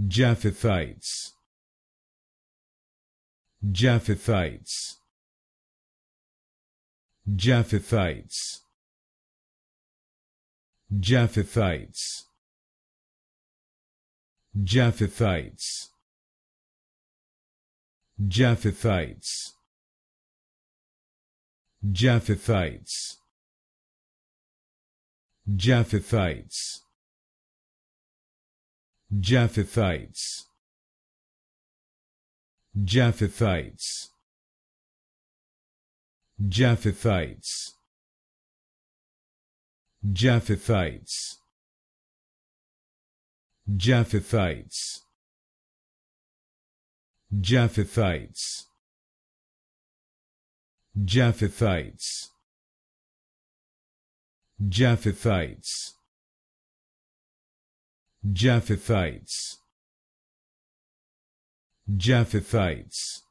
Japhethites, Japhethites, Japhethites, Japhethites, Japhethites, Japhethites, Japhethites, Japhethites, Japhethites, Japhethites, Japhethites, Japhethites, Japhethites, Japhethites, Japhethites, Japhethites, Japhethites, Japhethites,